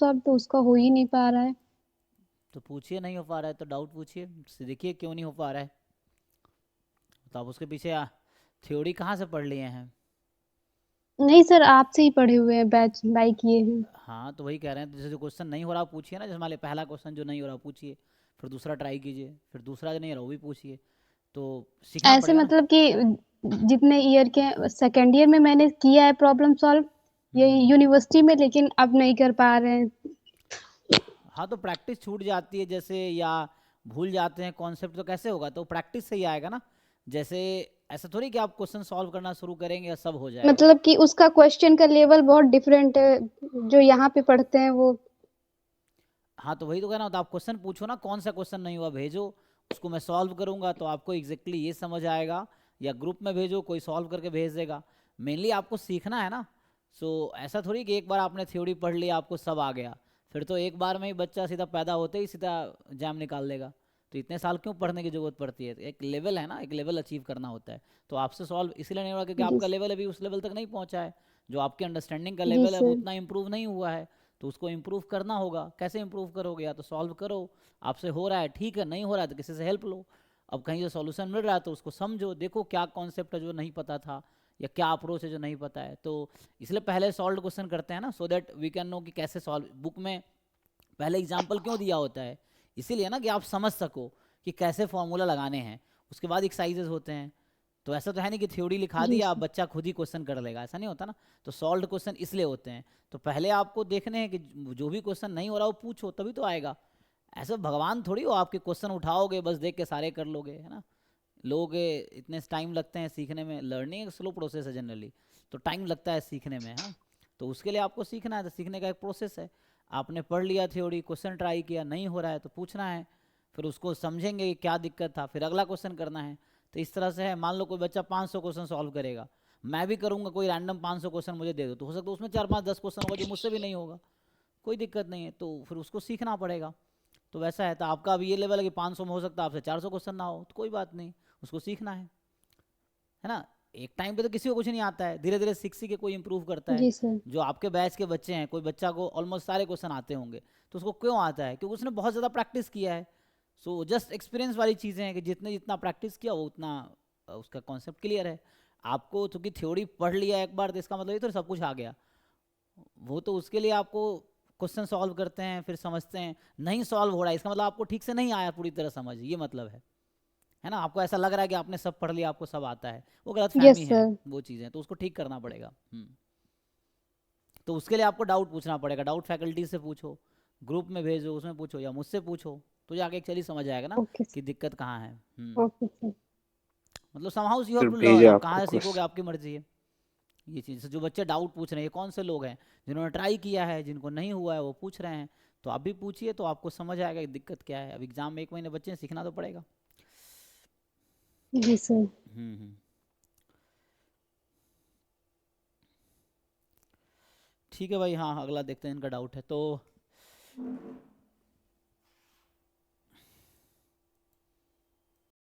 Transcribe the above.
Solve, तो उसका हो ही नहीं पा रहा है। तो पूछिए, नहीं हो पा रहा है तो डाउट पूछिए, देखिए क्यों नहीं हो पा रहा है। तो आप उसके पीछे थ्योरी कहाँ से पढ़ लिए हैं? नहीं सर, आपसे ही पढ़े हुए हैं, बैच बाई किए हैं। हाँ तो वही कह रहे हैं, तो जैसे जो क्वेश्चन नहीं हो रहा पूछिए ना, जैसे मान लिया पहला क्वेश्चन जो नहीं हो रहा पूछिए, फिर दूसरा ट्राई कीजिए, फिर दूसरा जो नहीं हो रहा वो भी पूछिए, तो सीखना ऐसे पड़ेगा ना। मतलब कि जितने ईयर के सेकेंड ईयर में मैंने किया है प्रॉब्लम सॉल्व, ये हम्म। यूनिवर्सिटी में, लेकिन अब नहीं कर पा रहे हैं। हाँ तो प्रैक्टिस छूट जाती है जैसे, या भूल जाते हैं कॉन्सेप्ट, तो कैसे होगा, तो प्रैक्टिस से ही आएगा ना। जैसे ऐसा थोड़ी कि आप क्वेश्चन सॉल्व करना शुरू करेंगे और सब हो जाएगा। मतलब कि उसका क्वेश्चन का लेवल बहुत डिफरेंट है, जो यहाँ पे पढ़ते हैं वो। हाँ तो वही तो कहना होता, आप क्वेश्चन पूछो ना, कौन सा क्वेश्चन नहीं हुआ भेजो, उसको मैं सॉल्व करूंगा तो आपको एग्जैक्टली ये समझ आएगा। या ग्रुप में भेजो, कोई सॉल्व करके भेज देगा। मेनली आपको सीखना है ना। सो ऐसा थोड़ी कि एक बार आपने थ्योरी पढ़ लिया आपको सब आ गया, फिर तो एक बार में ही बच्चा सीधा पैदा होते ही सीधा एग्जाम निकाल देगा। तो इतने साल क्यों पढ़ने की जरूरत पड़ती है? एक लेवल है ना, एक लेवल अचीव करना होता है। तो आपसे सॉल्व इसलिए नहीं हो रहा क्योंकि जी आपका लेवल अभी उस लेवल तक नहीं पहुंचा है। जो आपके अंडरस्टैंडिंग का जी लेवल है वो सर। उतना इंप्रूव नहीं हुआ है। तो उसको इम्प्रूव करना होगा। कैसे इम्प्रूव करोगे? या तो सॉल्व करो, आपसे हो रहा है ठीक है, नहीं हो रहा है तो किसी से हेल्प लो। अब कहीं से सॉल्यूशन मिल रहा है तो उसको समझो, देखो क्या कॉन्सेप्ट है जो नहीं पता था, या क्या अप्रोच है जो नहीं पता है। तो इसलिए पहले सॉल्व क्वेश्चन करते हैं ना, so that we can know कि कैसे सॉल्व। बुक में पहले एग्जाम्पल क्यों दिया होता है? इसीलिए ना कि आप समझ सको कि कैसे फॉर्मूला लगाने हैं। उसके बाद एक्सरसाइजेज होते हैं। तो ऐसा तो है नहीं कि थ्योरी लिखा जी दिया आप सर। बच्चा खुद ही क्वेश्चन कर लेगा, ऐसा नहीं होता ना। तो सॉल्व क्वेश्चन इसलिए होते हैं। तो पहले आपको देखने हैं कि जो भी क्वेश्चन नहीं हो रहा वो पूछो, तभी तो आएगा। ऐसे भगवान थोड़ी हो आपके, क्वेश्चन उठाओगे बस देख के सारे कर लोगे, है ना। लोग इतने टाइम लगते हैं सीखने में, लर्निंग एक स्लो प्रोसेस है जनरली। तो टाइम लगता है सीखने में, है ना। तो उसके लिए आपको सीखना है, तो सीखने का एक प्रोसेस है। आपने पढ़ लिया थ्योरी, क्वेश्चन ट्राई किया, नहीं हो रहा है तो पूछना है। फिर उसको समझेंगे कि क्या दिक्कत था, फिर अगला क्वेश्चन करना है। तो इस तरह से है। मान लो कोई बच्चा 500 क्वेश्चन सॉल्व करेगा, मैं भी करूंगा, कोई रैंडम 500 क्वेश्चन मुझे दे दो, तो हो सकता है उसमें 4 5 10 क्वेश्चन होगा जो मुझसे भी नहीं होगा। कोई दिक्कत नहीं है, तो फिर उसको सीखना पड़ेगा। तो वैसा है, तो आपका अभी ये लेवल है कि 500 में हो सकता है आपसे 400 क्वेश्चन ना हो, तो कोई बात नहीं, उसको सीखना है ना। एक टाइम पे तो किसी को कुछ नहीं आता है, धीरे धीरे सीख सीख के कोई इंप्रूव करता है। जी सर। जो आपके बैच के बच्चे हैं, कोई बच्चा को ऑलमोस्ट सारे क्वेश्चन आते होंगे, तो उसको क्यों आता है? क्योंकि उसने बहुत ज़्यादा प्रैक्टिस किया है। सो जस्ट एक्सपीरियंस वाली चीज़ें हैं कि जितने जितना प्रैक्टिस किया वो उतना उसका कॉन्सेप्ट क्लियर है। आपको चूंकि थ्योरी पढ़ लिया एक बार, तो इसका मतलब ये तो सब कुछ आ गया। वो तो उसके लिए आपको क्वेश्चन सॉल्व करते हैं फिर समझते हैं। नहीं सॉल्व हो रहा है इसका मतलब आपको ठीक से नहीं आया पूरी तरह समझ, ये मतलब है ना। आपको ऐसा लग रहा है कि आपने सब पढ़ लिया, आपको सब आता है, वो गलत यस फहमी है। सर। वो चीज़ें तो उसको ठीक करना पड़ेगा। तो उसके लिए आपको डाउट पूछना पड़ेगा, डाउट फैकल्टी से पूछो, ग्रुप में भेजो, उसमें पूछो, या मुझसे पूछो। तो जाके एक्चुअली समझ आएगा ना ओके कि सर। दिक्कत कहाँ है। Okay sir. मतलब समहाउ यू हैव फिर टू भेजे लर्न, आप आपको कहाँ से सीखोगे क्वेश्चन। आपकी मर्जी है। ये चीज़ जो बच्चे डाउट पूछ रहे हैं, ये कौन से लोग हैं? जिन्होंने ट्राई किया है, जिनको नहीं हुआ है वो पूछ रहे हैं। तो आप भी पूछिए, तो आपको समझ आएगा कि दिक्कत क्या है। अब एग्जाम में 1 महीने बच्चे हैं, सीखना तो पड़ेगा। जी सर। हम्म। ठीक है भाई, हाँ अगला देखते हैं, इनका डाउट है तो।